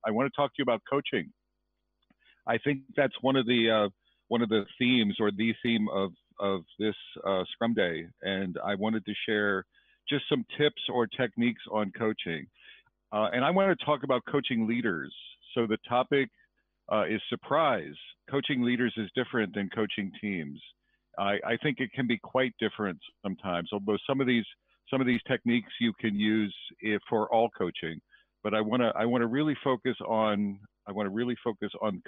I want to talk to you about coaching. I think that's one of the themes, or the theme of this Scrum Day, and I wanted to share just some tips or techniques on coaching. And I want to talk about coaching leaders. So the topic is surprise. Coaching leaders is different than coaching teams. I think it can be quite different sometimes, although some of these techniques you can use for all coaching. But I want to really focus on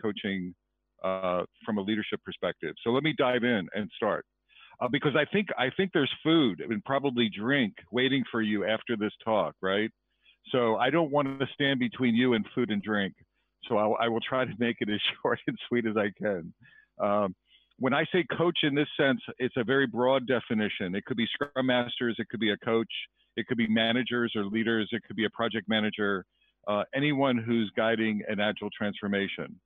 coaching from a leadership perspective. So let me dive in and start. Because I think there's food and probably drink waiting for you after this talk, right? So I don't want to stand between you and food and drink. So I will try to make it as short and sweet as I can. When I say coach in this sense, it's a very broad definition. It could be Scrum Masters, it could be a coach, it could be managers or leaders, it could be a project manager, anyone who's guiding an agile transformation.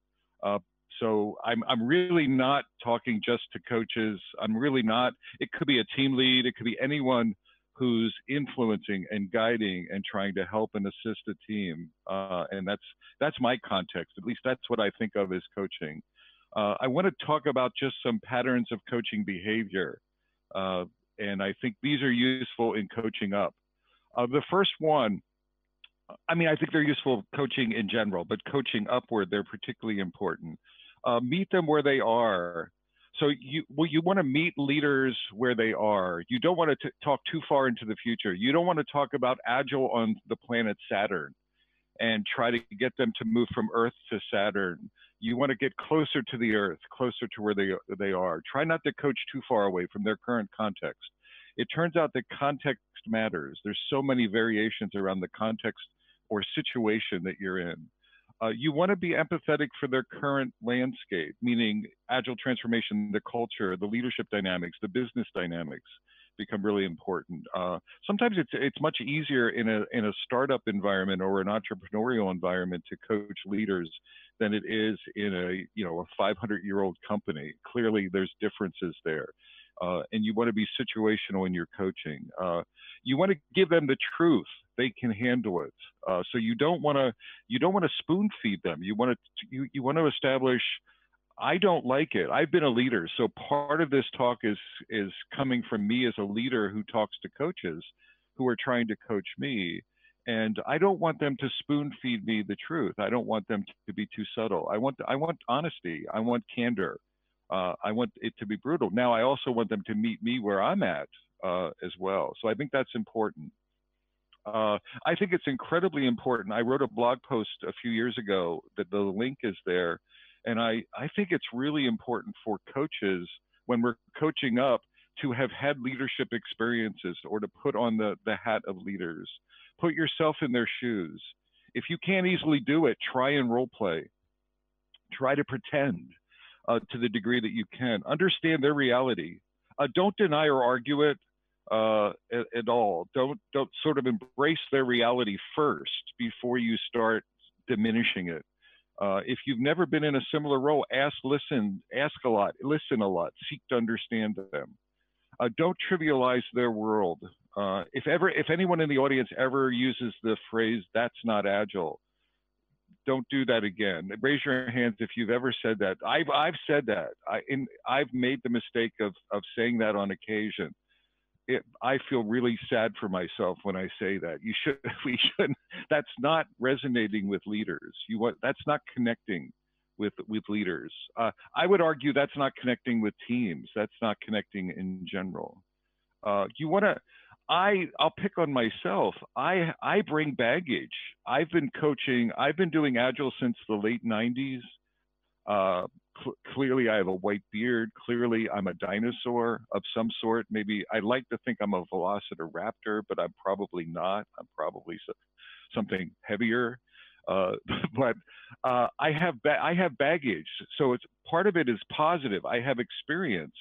So I'm really not talking just to coaches. I'm really not. It could be a team lead. It could be anyone who's influencing and guiding and trying to help and assist a team. And that's my context. At least that's what I think of as coaching. I want to talk about just some patterns of coaching behavior. And I think these are useful in coaching up. The first one, I mean, I think they're useful coaching in general, but coaching upward, they're particularly important. Meet them where they are. So you want to meet leaders where they are. You don't want to talk too far into the future. You don't want to talk about Agile on the planet Saturn and try to get them to move from Earth to Saturn. You want to get closer to the Earth, closer to where they are. Try not to coach too far away from their current context. It turns out that context matters. There's so many variations around the context or situation that you're in. You want to be empathetic for their current landscape, meaning agile transformation, the culture, the leadership dynamics, the business dynamics become really important. Sometimes it's much easier in a startup environment or an entrepreneurial environment to coach leaders than it is in a 500-year-old company. Clearly, there's differences there. And you want to be situational in your coaching. You want to give them the truth. They can handle it. So you don't want to spoon feed them. You want to establish, I don't like it. I've been a leader. So part of this talk is coming from me as a leader who talks to coaches who are trying to coach me. And I don't want them to spoon feed me the truth. I don't want them to be too subtle. I want honesty. I want candor. I want it to be brutal. Now, I also want them to meet me where I'm at as well. So I think that's important. I think it's incredibly important. I wrote a blog post a few years ago that the link is there. And I think it's really important for coaches when we're coaching up to have had leadership experiences or to put on the hat of leaders. Put yourself in their shoes. If you can't easily do it, try and role play. Try to pretend to the degree that you can. Understand their reality. Don't deny or argue it at all. Don't sort of embrace their reality first before you start diminishing it. If you've never been in a similar role, ask a lot, listen a lot, seek to understand them. Don't trivialize their world. If anyone in the audience ever uses the phrase, "That's not Agile," don't do that again. Raise your hands if you've ever said that. I've said that. I've made the mistake of saying that on occasion. I feel really sad for myself when I say that. We shouldn't. That's not resonating with leaders. That's not connecting with leaders. I would argue that's not connecting with teams. That's not connecting in general. I'll pick on myself. I bring baggage. I've been coaching. I've been doing Agile since the late 90s. Clearly, I have a white beard. Clearly, I'm a dinosaur of some sort. Maybe I like to think I'm a velociraptor, but I'm probably not. I'm probably something heavier. But I have baggage. So it's part of it is positive. I have experience,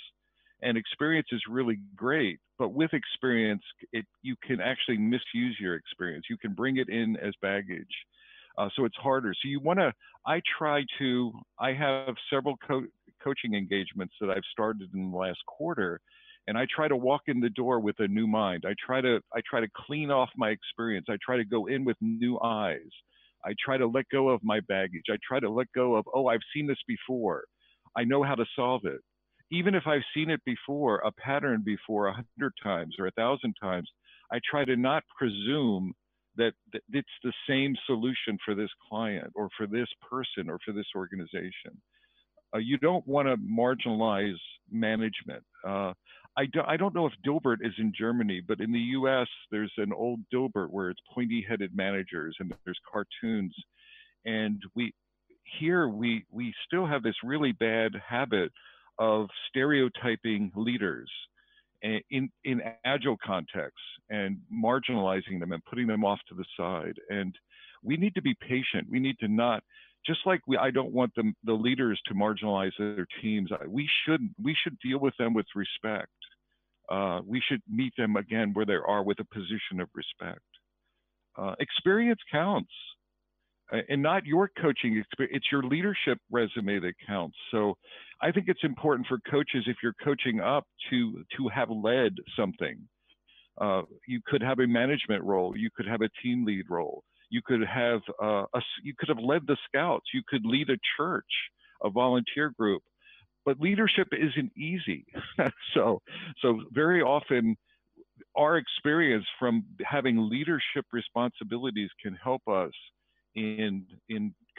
and experience is really great. But with experience, you can actually misuse your experience. You can bring it in as baggage. So it's harder. So I have several coaching engagements that I've started in the last quarter, and I try to walk in the door with a new mind. I try to clean off my experience. I try to go in with new eyes. I try to let go of my baggage. I try to let go of, oh, I've seen this before. I know how to solve it. Even if I've seen it before, a pattern before 100 times or 1,000 times, I try to not presume that it's the same solution for this client or for this person or for this organization. You don't want to marginalize management. I don't know if Dilbert is in Germany, but in the US, there's an old Dilbert where it's pointy-headed managers and there's cartoons. And we still have this really bad habit of stereotyping leaders in agile contexts and marginalizing them and putting them off to the side. And we need to be patient. We need to not, just like I don't want the leaders to marginalize their teams. We should deal with them with respect. We should meet them again where they are with a position of respect. Experience counts, and not your coaching experience. It's your leadership resume that counts. So I think it's important for coaches, if you're coaching up, to have led something. You could have a management role. You could have a team lead role. You could have led the scouts. You could lead a church, a volunteer group. But leadership isn't easy. So very often, our experience from having leadership responsibilities can help us in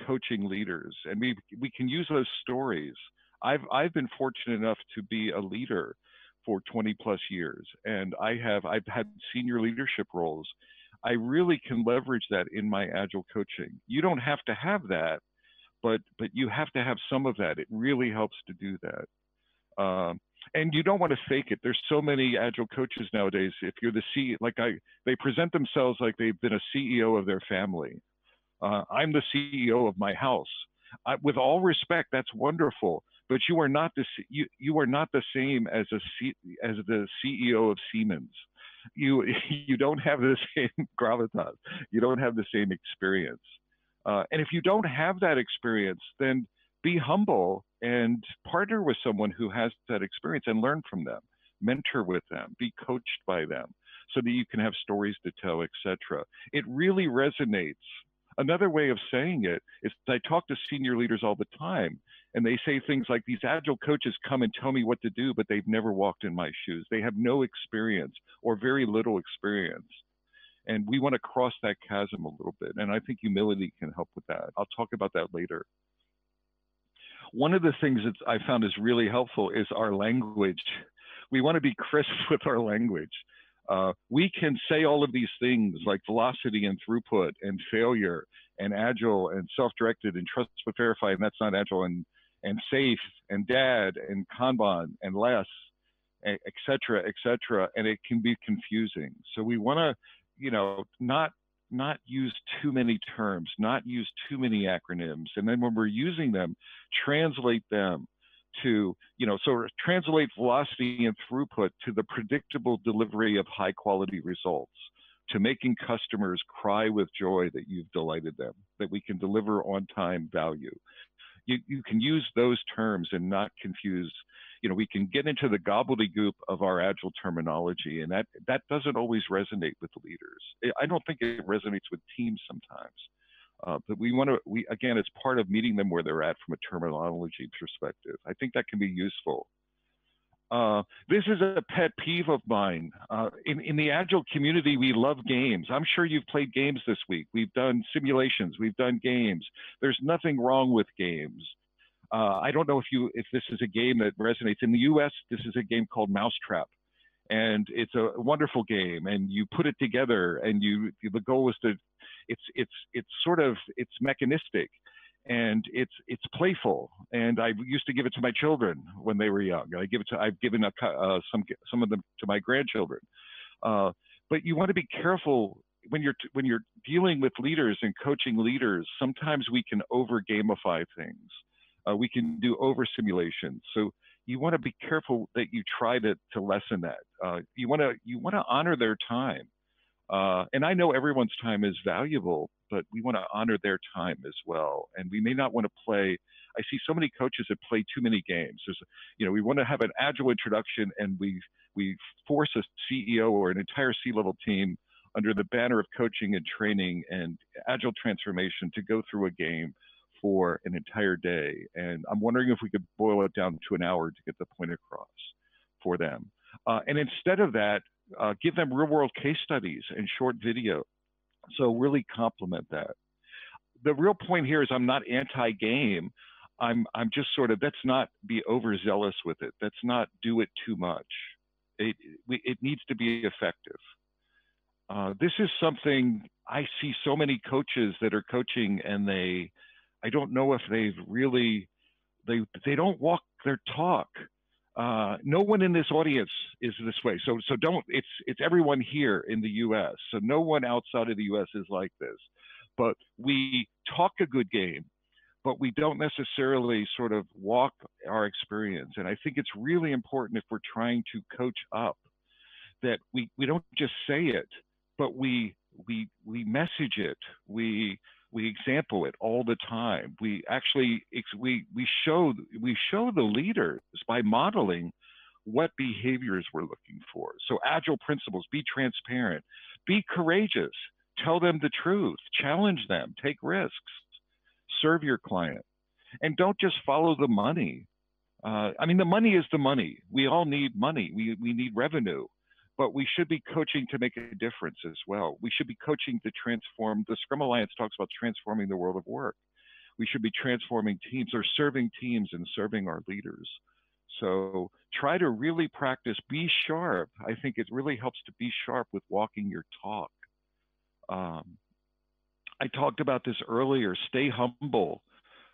coaching leaders, and we can use those stories. I've been fortunate enough to be a leader for 20 plus years, and I've had senior leadership roles. I really can leverage that in my Agile coaching. You don't have to have that, but you have to have some of that. It really helps to do that. And you don't want to fake it. There's so many Agile coaches nowadays. If you're the CEO, they present themselves like they've been a CEO of their family. I'm the CEO of my house. With all respect, that's wonderful, but you are not the same as the CEO of Siemens. You don't have the same gravitas. You don't have the same experience. And if you don't have that experience, then be humble and partner with someone who has that experience and learn from them. Mentor with them. Be coached by them so that you can have stories to tell, etc. It really resonates. Another way of saying it is I talk to senior leaders all the time, and they say things like, these Agile coaches come and tell me what to do, but they've never walked in my shoes. They have no experience or very little experience. And we want to cross that chasm a little bit. And I think humility can help with that. I'll talk about that later. One of the things that I found is really helpful is our language. We want to be crisp with our language. We can say all of these things like velocity and throughput and failure and Agile and self-directed and trust but verify, and that's not Agile, and safe and DAD and Kanban and less, et cetera, and it can be confusing. So we want to, not use too many terms, not use too many acronyms, and then when we're using them, translate them to, translate velocity and throughput to the predictable delivery of high quality results, to making customers cry with joy that you've delighted them, that we can deliver on time value. You can use those terms and not confuse, we can get into the gobbledygook of our Agile terminology, and that doesn't always resonate with leaders. I don't think it resonates with teams sometimes. But again, it's part of meeting them where they're at from a terminology perspective. I think that can be useful. This is a pet peeve of mine. In the Agile community, we love games. I'm sure you've played games this week. We've done simulations, we've done games. There's nothing wrong with games. I don't know if this is a game that resonates. In the US, this is a game called Mousetrap. And it's a wonderful game, and you put it together, and the goal is to, it's mechanistic, and it's playful. And I used to give it to my children when they were young. I've given some of them to my grandchildren. But you want to be careful when you're dealing with leaders and coaching leaders. Sometimes we can over gamify things. We can do over simulations. So you want to be careful that you try to lessen that. You want to honor their time. And I know everyone's time is valuable, but we want to honor their time as well. And we may not want to play. I see so many coaches that play too many games. We want to have an Agile introduction, and we force a CEO or an entire C-level team under the banner of coaching and training and agile transformation to go through a game for an entire day. And I'm wondering if we could boil it down to an hour to get the point across for them. And instead of that, give them real world case studies and short video. So really complement that. The real point here is I'm not anti-game. I'm just sort of, let's not be overzealous with it. Let's not do it too much. It needs to be effective. This is something I see so many coaches that are coaching, and I don't know if they've really, they don't walk their talk. No one in this audience is this way. So don't, it's everyone here in the US. So no one outside of the US is like this. But we talk a good game, but we don't necessarily sort of walk our experience. And I think it's really important, if we're trying to coach up, that we don't just say it, but we message it, we example it all the time. We actually we show the leaders by modeling what behaviors we're looking for. So agile principles: be transparent, be courageous, tell them the truth, challenge them, take risks, serve your client, and don't just follow the money. I mean, the money is the money. We all need money. We need revenue. But we should be coaching to make a difference as well. We should be coaching to transform. The Scrum Alliance talks about transforming the world of work. We should be transforming teams, or serving teams and serving our leaders. So try to really practice, be sharp. I think it really helps to be sharp with walking your talk. I talked about this earlier. Stay humble,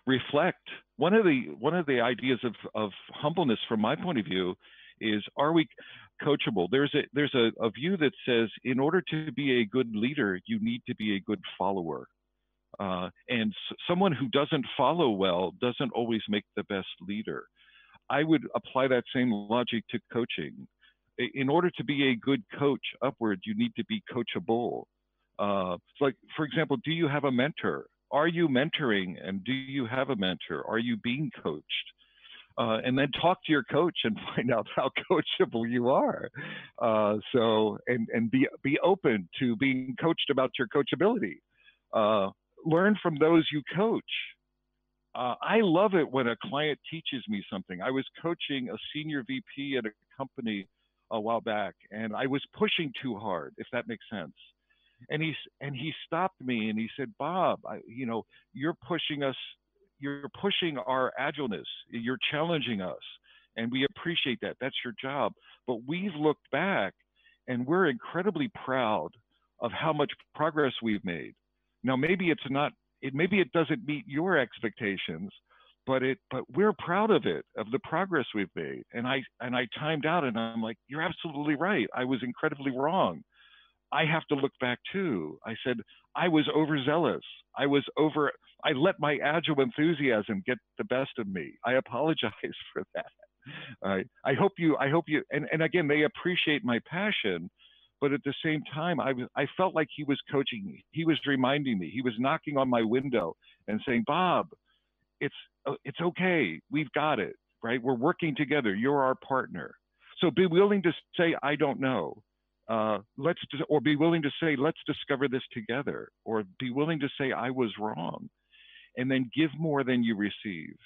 reflect. One of the ideas of humbleness, from my point of view, is, are we coachable? There's a view that says, in order to be a good leader, you need to be a good follower. And someone who doesn't follow well doesn't always make the best leader. I would apply that same logic to coaching. In order to be a good coach upward, you need to be coachable. Like, for example, do you have a mentor? Are you mentoring? And do you have a mentor? Are you being coached? And then talk to your coach and find out how coachable you are. And be open to being coached about your coachability. Learn from those you coach. I love it when a client teaches me something. I was coaching a senior VP at a company a while back, and I was pushing too hard, if that makes sense. And he stopped me and he said, "Bob, you're pushing us. You're pushing our agileness. You're challenging us, and we appreciate that. That's your job. But we've looked back, and we're incredibly proud of how much progress we've made. Now, maybe it doesn't meet your expectations, but we're proud of it, of the progress we've made." And I timed out, and I'm like, "You're absolutely right. I was incredibly wrong. I have to look back too." I said, I was overzealous. I let my agile enthusiasm get the best of me. I apologize for that. I hope you, and again, they appreciate my passion, but at the same time, I felt like he was coaching me. He was reminding me. He was knocking on my window and saying, "Bob, it's okay. We've got it, right? We're working together. You're our partner." So be willing to say, "I don't know." Or be willing to say, "Let's discover this together," or be willing to say, "I was wrong," and then give more than you receive.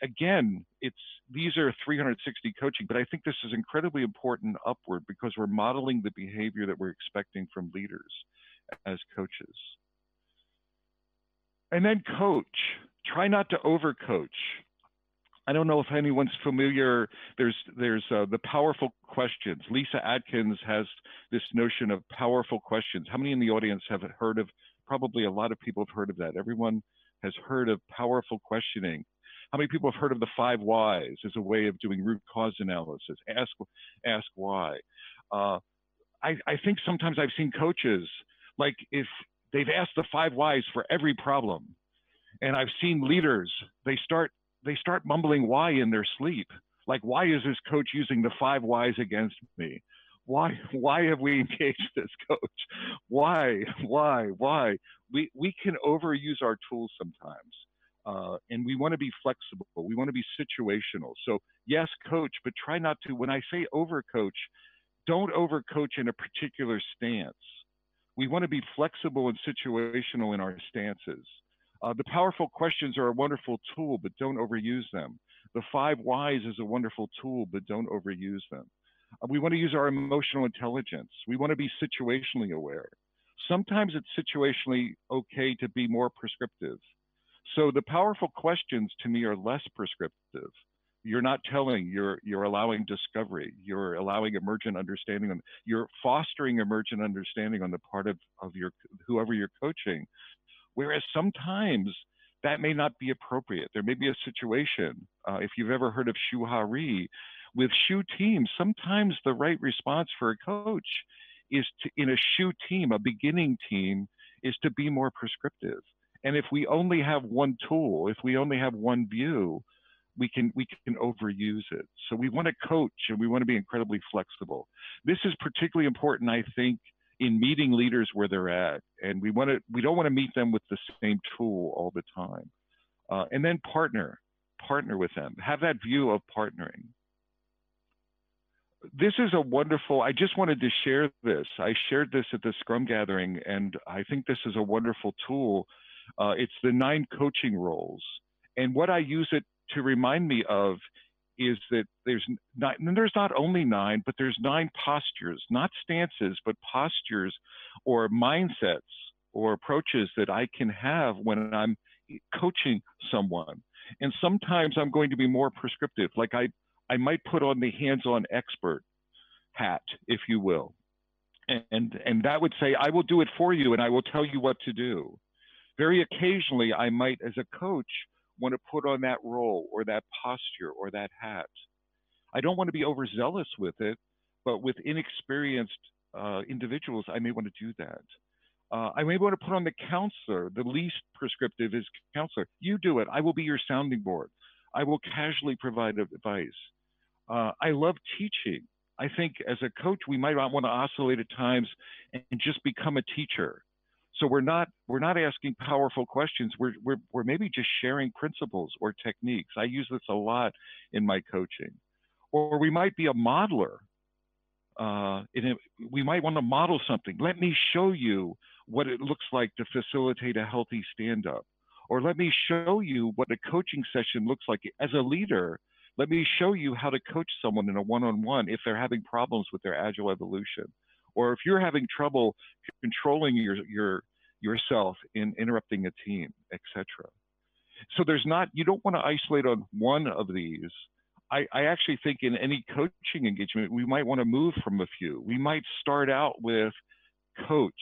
Again, these are 360 coaching, but I think this is incredibly important upward, because we're modeling the behavior that we're expecting from leaders as coaches. And then coach. Try not to overcoach. I don't know if anyone's familiar. There's the powerful questions. Lisa Atkins has this notion of powerful questions. How many in the audience have heard of? Probably a lot of people have heard of that. Everyone has heard of powerful questioning. How many people have heard of the 5 whys as a way of doing root cause analysis? Ask why. I think sometimes I've seen coaches, like, if they've asked the 5 whys for every problem, and I've seen leaders, they start mumbling why in their sleep. Like, why is this coach using the 5 whys against me? Why have we engaged this coach? Why? We can overuse our tools sometimes. And we want to be flexible. We want to be situational. So yes, coach, but try not to, when I say overcoach, don't overcoach in a particular stance. We want to be flexible and situational in our stances. The powerful questions are a wonderful tool, but don't overuse them. The 5 whys is a wonderful tool, but don't overuse them. We want to use our emotional intelligence. We want to be situationally aware. Sometimes it's situationally okay to be more prescriptive. So the powerful questions to me are less prescriptive. You're not telling, you're allowing discovery, you're allowing emergent understanding, you're fostering emergent understanding on the part of your whoever you're coaching. Whereas sometimes that may not be appropriate. There may be a situation, if you've ever heard of shu-ha-ri, with shu teams, sometimes the right response for a coach is to, in a shu team, a beginning team, is to be more prescriptive. And if we only have one tool, if we only have one view, we can overuse it. So we want to coach and we want to be incredibly flexible. This is particularly important, I think, in meeting leaders where they're at. And we don't want to meet them with the same tool all the time. And then partner with them. Have that view of partnering. This is a wonderful, I just wanted to share this. I shared this at the Scrum gathering, and I think this is a wonderful tool. It's the 9 coaching roles. And what I use it to remind me of is that there's not only 9, but there's 9 postures, not stances, but postures or mindsets or approaches that I can have when I'm coaching someone. And sometimes I'm going to be more prescriptive. Like I might put on the hands-on expert hat, if you will. And that would say, I will do it for you and I will tell you what to do. Very occasionally, I might, as a coach, want to put on that role or that posture or that hat. I don't want to be overzealous with it, but with inexperienced individuals, I may want to do that. I may want to put on the counselor. The least prescriptive is counselor. You do it. I will be your sounding board. I will casually provide advice. I love teaching. I think as a coach, we might want to oscillate at times and just become a teacher. So we're not asking powerful questions. We're maybe just sharing principles or techniques. I use this a lot in my coaching. Or we might be a modeler. We might want to model something. Let me show you what it looks like to facilitate a healthy stand-up. Or let me show you what a coaching session looks like. As a leader, let me show you how to coach someone in a one-on-one if they're having problems with their Agile evolution. Or if you're having trouble controlling yourself in interrupting a team, etc. So you don't want to isolate on one of these. I actually think in any coaching engagement, we might want to move from a few. We might start out with coach,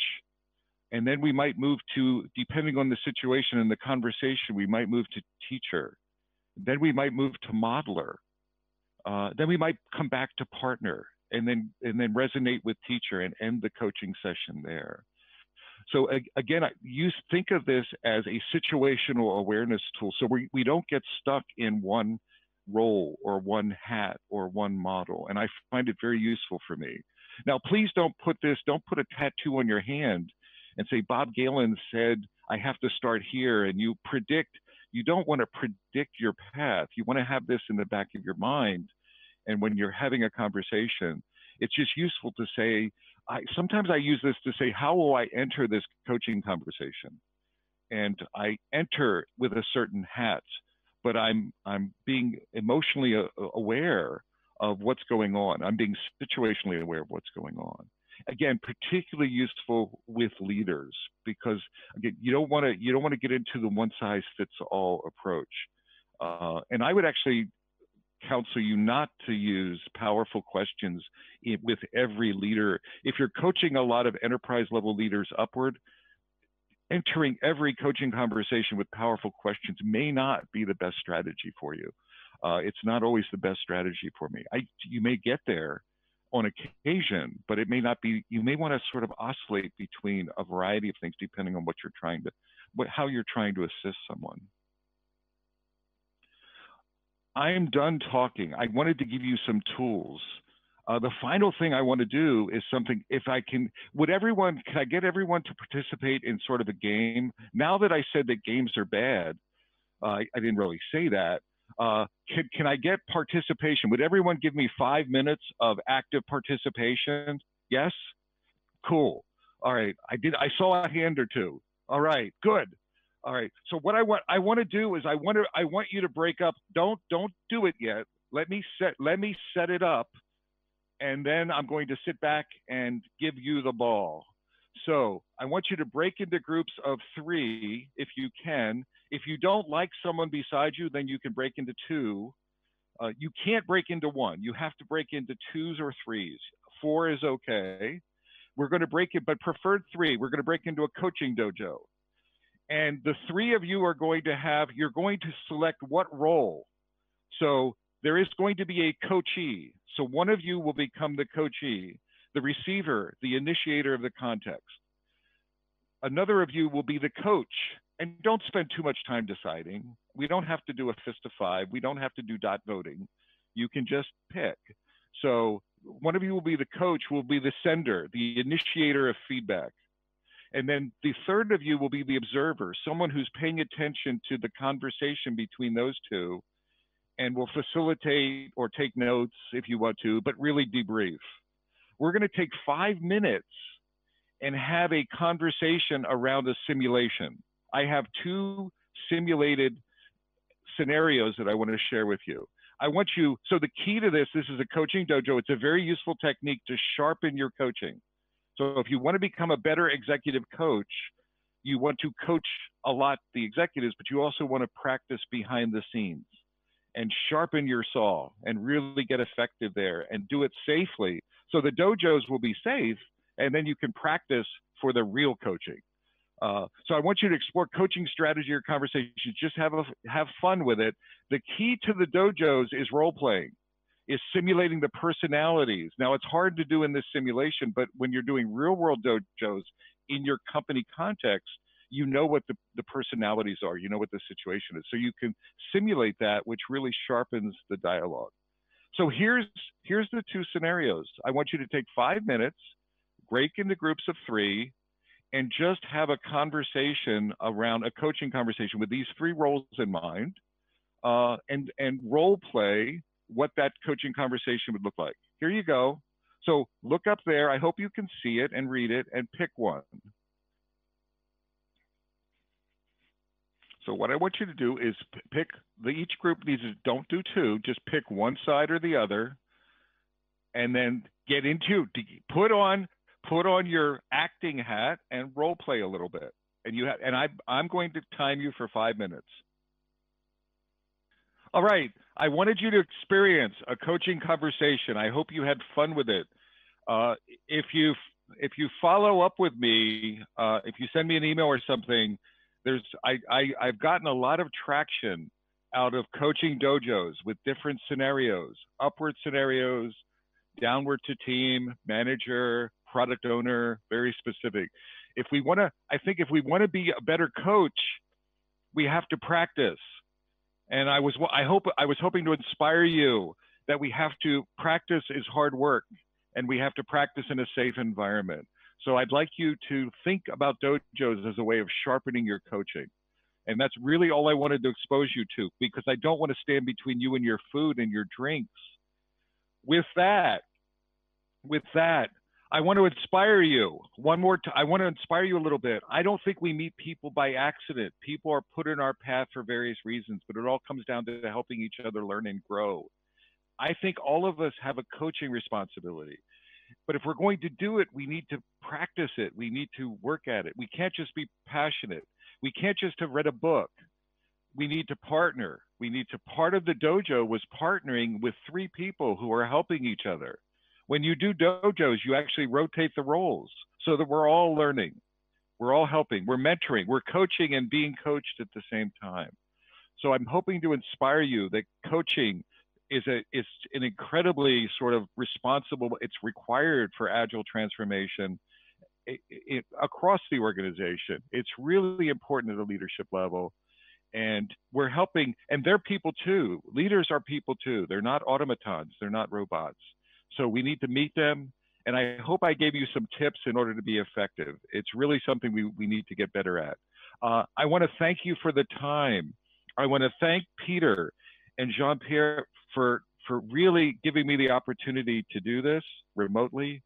and then we might move to, depending on the situation and the conversation, we might move to teacher. Then we might move to modeler. Then we might come back to partner, and then resonate with teacher and end the coaching session there. So again, you think of this as a situational awareness tool. So we don't get stuck in one role or one hat or one model. And I find it very useful for me. Now, please don't put a tattoo on your hand and say, Bob Galen said, I have to start here. And you don't want to predict your path. You want to have this in the back of your mind. And when you're having a conversation, it's just useful to say, sometimes I use this to say, how will I enter this coaching conversation? And I enter with a certain hat, but I'm being emotionally aware of what's going on. I'm being situationally aware of what's going on. Again, particularly useful with leaders, because again, you don't want to get into the one-size-fits-all approach. And I would actually counsel you not to use powerful questions with every leader. If you're coaching a lot of enterprise level leaders upward, entering every coaching conversation with powerful questions may not be the best strategy for you. It's not always the best strategy for me. You may get there on occasion, but it may not be. You may want to sort of oscillate between a variety of things depending on how you're trying to assist someone. I am done talking. I wanted to give you some tools. The final thing I want to do is something, if I can, can I get everyone to participate in sort of a game? Now that I said that games are bad, I didn't really say that, Can I get participation? Would everyone give me 5 minutes of active participation? Yes? Cool. All right. I saw a hand or two. All right. Good. All right. So what I want to do is I want you to break up. Don't do it yet. Let me set it up, and then I'm going to sit back and give you the ball. So I want you to break into groups of 3 if you can. If you don't like someone beside you, then you can break into 2. You can't break into 1. You have to break into 2s or 3s. 4 is okay. We're going to break it, but preferred 3. We're going to break into a coaching dojo. And the 3 of you are going to you're going to select what role. So there is going to be a coachee. So one of you will become the coachee, the receiver, the initiator of the context. Another of you will be the coach. And don't spend too much time deciding. We don't have to do a fist of 5. We don't have to do dot voting. You can just pick. So one of you will be the coach, will be the sender, the initiator of feedback. And then the third of you will be the observer, someone who's paying attention to the conversation between those two and will facilitate or take notes if you want to, but really debrief. We're going to take 5 minutes and have a conversation around a simulation. I have 2 simulated scenarios that I want to share with you. So the key to this is a coaching dojo. It's a very useful technique to sharpen your coaching. So if you want to become a better executive coach, you want to coach a lot the executives, but you also want to practice behind the scenes and sharpen your saw and really get effective there and do it safely. So the dojos will be safe, and then you can practice for the real coaching. So I want you to explore coaching strategy or conversations. Just have fun with it. The key to the dojos is role playing, is simulating the personalities. Now it's hard to do in this simulation, but when you're doing real world dojos in your company context, you know what the personalities are, you know what the situation is. So you can simulate that, which really sharpens the dialogue. So here's the 2 scenarios. I want you to take 5 minutes, break into groups of 3, and just have a conversation around a coaching conversation with these 3 roles in mind, and role play what that coaching conversation would look like. Here you go. So look up there. I hope you can see it and read it and pick one. So what I want you to do is pick each group needs to, don't do 2, just pick one side or the other, and then get into, put on your acting hat and role play a little bit. And I'm going to time you for 5 minutes. All right, I wanted you to experience a coaching conversation. I hope you had fun with it. If you follow up with me, if you send me an email or something, I've gotten a lot of traction out of coaching dojos with different scenarios, upward scenarios, downward to team, manager, product owner, very specific. I think if we want to be a better coach, we have to practice. And I was hoping to inspire you that we have to practice is hard work, and we have to practice in a safe environment. So I'd like you to think about dojos as a way of sharpening your coaching. And that's really all I wanted to expose you to, because I don't want to stand between you and your food and your drinks. With that, I want to inspire you. I want to inspire you a little bit. I don't think we meet people by accident. People are put in our path for various reasons, but it all comes down to helping each other learn and grow. I think all of us have a coaching responsibility. But if we're going to do it, we need to practice it. We need to work at it. We can't just be passionate. We can't just have read a book. We need to partner. Part of the dojo was partnering with 3 people who are helping each other. When you do dojos, you actually rotate the roles so that we're all learning. We're all helping. We're mentoring. We're coaching and being coached at the same time. So I'm hoping to inspire you that coaching is an incredibly sort of responsible, it's required for agile transformation across the organization. It's really important at the leadership level. And we're helping, and they're people too. Leaders are people too. They're not automatons. They're not robots. So we need to meet them. And I hope I gave you some tips in order to be effective. It's really something we need to get better at. I want to thank you for the time. I want to thank Peter and Jean-Pierre for really giving me the opportunity to do this remotely.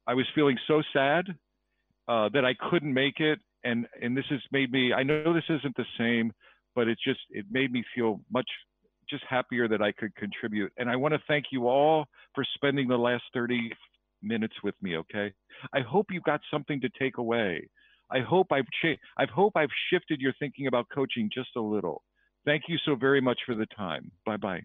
I was feeling so sad that I couldn't make it, and this has made me. I know this isn't the same, but it made me feel much just happier that I could contribute. And I want to thank you all for spending the last 30 minutes with me. Okay, I hope you got something to take away. I hope I've shifted your thinking about coaching just a little. Thank you so very much for the time. Bye bye.